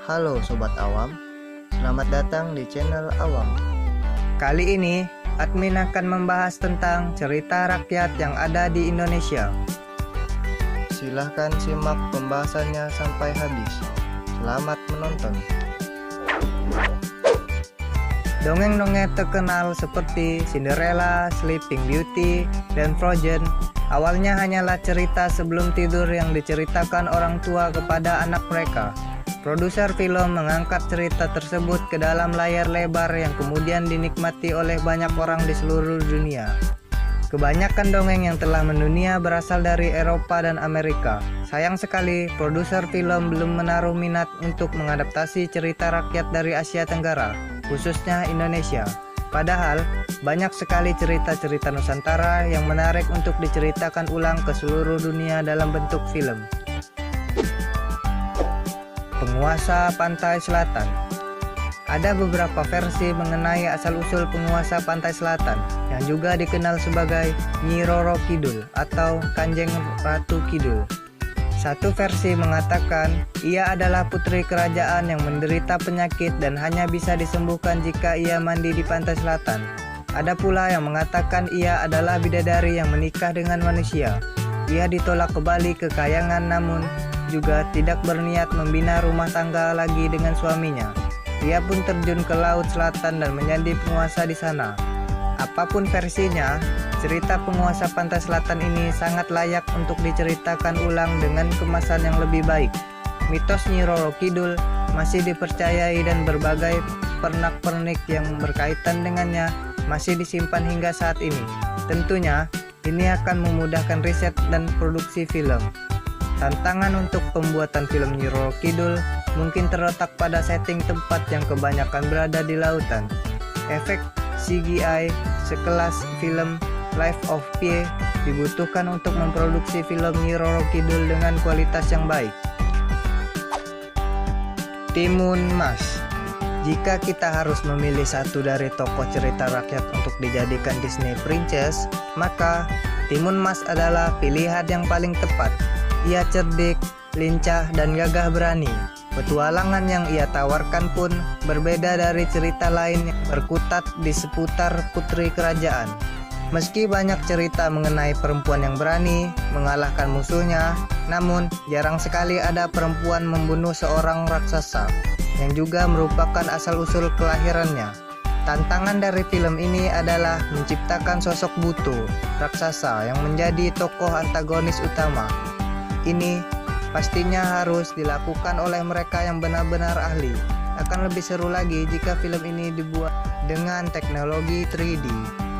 Halo Sobat Awam, selamat datang di channel Awam. Kali ini, admin akan membahas tentang cerita rakyat yang ada di Indonesia. Silahkan simak pembahasannya sampai habis. Selamat menonton. Dongeng-dongeng terkenal seperti Cinderella, Sleeping Beauty, dan Frozen awalnya hanyalah cerita sebelum tidur yang diceritakan orang tua kepada anak mereka. Produser film mengangkat cerita tersebut ke dalam layar lebar yang kemudian dinikmati oleh banyak orang di seluruh dunia. Kebanyakan dongeng yang telah mendunia berasal dari Eropa dan Amerika. Sayang sekali, produser film belum menaruh minat untuk mengadaptasi cerita rakyat dari Asia Tenggara, khususnya Indonesia. Padahal, banyak sekali cerita-cerita Nusantara yang menarik untuk diceritakan ulang ke seluruh dunia dalam bentuk film. Penguasa Pantai Selatan. Ada beberapa versi mengenai asal-usul penguasa Pantai Selatan yang juga dikenal sebagai Nyi Roro Kidul atau Kanjeng Ratu Kidul. Satu versi mengatakan ia adalah putri kerajaan yang menderita penyakit dan hanya bisa disembuhkan jika ia mandi di Pantai Selatan. Ada pula yang mengatakan ia adalah bidadari yang menikah dengan manusia. Ia ditolak kembali ke Kayangan namun juga tidak berniat membina rumah tangga lagi dengan suaminya. Ia pun terjun ke Laut Selatan dan menjadi penguasa di sana. Apapun versinya, cerita penguasa Pantai Selatan ini sangat layak untuk diceritakan ulang dengan kemasan yang lebih baik. Mitos Nyi Roro Kidul masih dipercayai dan berbagai pernak-pernik yang berkaitan dengannya masih disimpan hingga saat ini. Tentunya, ini akan memudahkan riset dan produksi film. Tantangan untuk pembuatan film Nyi Roro Kidul mungkin terletak pada setting tempat yang kebanyakan berada di lautan. Efek CGI sekelas film Life of Pi dibutuhkan untuk memproduksi film Nyi Roro Kidul dengan kualitas yang baik. Timun Mas. Jika kita harus memilih satu dari tokoh cerita rakyat untuk dijadikan Disney Princess, maka Timun Mas adalah pilihan yang paling tepat. Ia cerdik, lincah, dan gagah berani. Petualangan yang ia tawarkan pun berbeda dari cerita lain yang berkutat di seputar putri kerajaan. Meski banyak cerita mengenai perempuan yang berani mengalahkan musuhnya, namun jarang sekali ada perempuan membunuh seorang raksasa, yang juga merupakan asal-usul kelahirannya. Tantangan dari film ini adalah menciptakan sosok Buto, raksasa yang menjadi tokoh antagonis utama. Ini pastinya harus dilakukan oleh mereka yang benar-benar ahli. Akan lebih seru lagi jika film ini dibuat dengan teknologi 3D,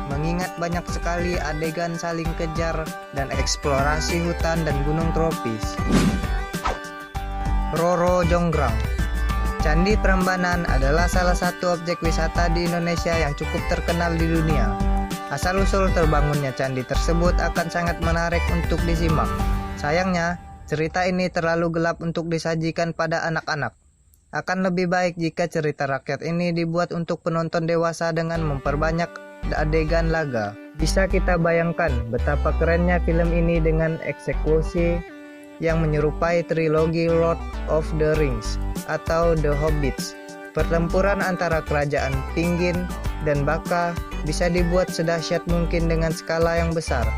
mengingat banyak sekali adegan saling kejar dan eksplorasi hutan dan gunung tropis. Roro Jonggrang. Candi Prambanan adalah salah satu objek wisata di Indonesia yang cukup terkenal di dunia. Asal-usul terbangunnya candi tersebut akan sangat menarik untuk disimak. Sayangnya, cerita ini terlalu gelap untuk disajikan pada anak-anak. Akan lebih baik jika cerita rakyat ini dibuat untuk penonton dewasa dengan memperbanyak adegan laga. Bisa kita bayangkan betapa kerennya film ini dengan eksekusi yang menyerupai trilogi Lord of the Rings atau The Hobbits. Pertempuran antara kerajaan Pinggin dan Baka bisa dibuat sedahsyat mungkin dengan skala yang besar.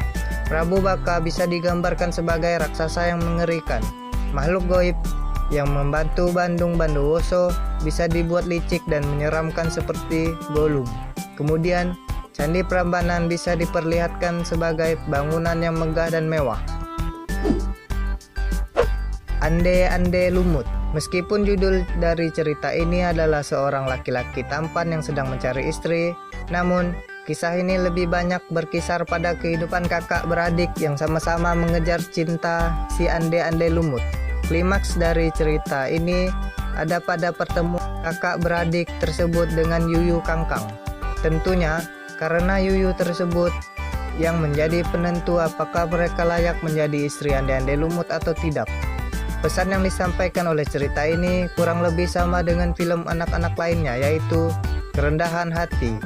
Prabu Baka bisa digambarkan sebagai raksasa yang mengerikan. Makhluk goib yang membantu Bandung Bondowoso bisa dibuat licik dan menyeramkan seperti Gollum. Kemudian, Candi Prambanan bisa diperlihatkan sebagai bangunan yang megah dan mewah. Ande-ande Lumut. Meskipun judul dari cerita ini adalah seorang laki-laki tampan yang sedang mencari istri, namun kisah ini lebih banyak berkisar pada kehidupan kakak beradik yang sama-sama mengejar cinta si Ande-ande Lumut. Klimaks dari cerita ini ada pada pertemuan kakak beradik tersebut dengan Yuyu Kangkang. Tentunya karena Yuyu tersebut yang menjadi penentu apakah mereka layak menjadi istri Ande-ande Lumut atau tidak. Pesan yang disampaikan oleh cerita ini kurang lebih sama dengan film anak-anak lainnya, yaitu kerendahan hati,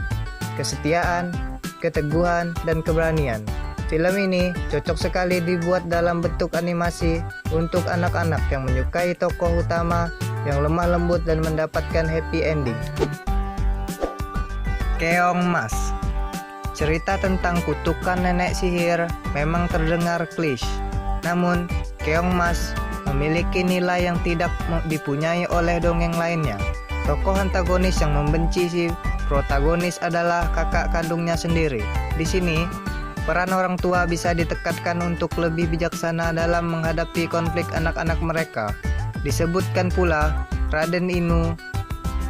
kesetiaan, keteguhan, dan keberanian. Film ini cocok sekali dibuat dalam bentuk animasi untuk anak-anak yang menyukai tokoh utama yang lemah lembut dan mendapatkan happy ending. Keongmas. Cerita tentang kutukan nenek sihir memang terdengar klise. Namun, Keongmas memiliki nilai yang tidak dipunyai oleh dongeng lainnya. Tokoh antagonis yang membenci si protagonis adalah kakak kandungnya sendiri. Di sini, peran orang tua bisa ditekatkan untuk lebih bijaksana dalam menghadapi konflik anak-anak mereka. Disebutkan pula, Raden Inu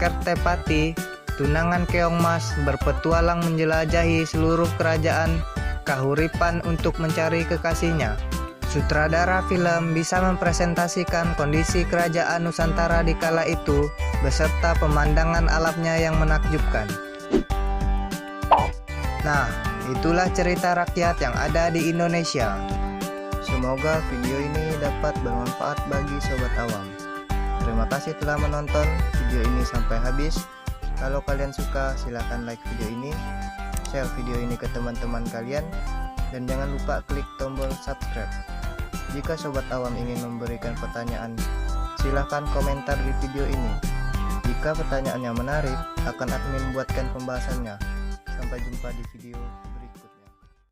Kertepati, tunangan Keongmas, berpetualang menjelajahi seluruh kerajaan Kahuripan untuk mencari kekasihnya. Sutradara film bisa mempresentasikan kondisi kerajaan Nusantara di kala itu beserta pemandangan alamnya yang menakjubkan. Nah, itulah cerita rakyat yang ada di Indonesia. Semoga video ini dapat bermanfaat bagi sobat awam. Terima kasih telah menonton video ini sampai habis. Kalau kalian suka, silahkan like video ini, share video ini ke teman-teman kalian, dan jangan lupa klik tombol subscribe. Jika sobat awam ingin memberikan pertanyaan, silahkan komentar di video ini. Jika pertanyaannya menarik, akan admin buatkan pembahasannya. Sampai jumpa di video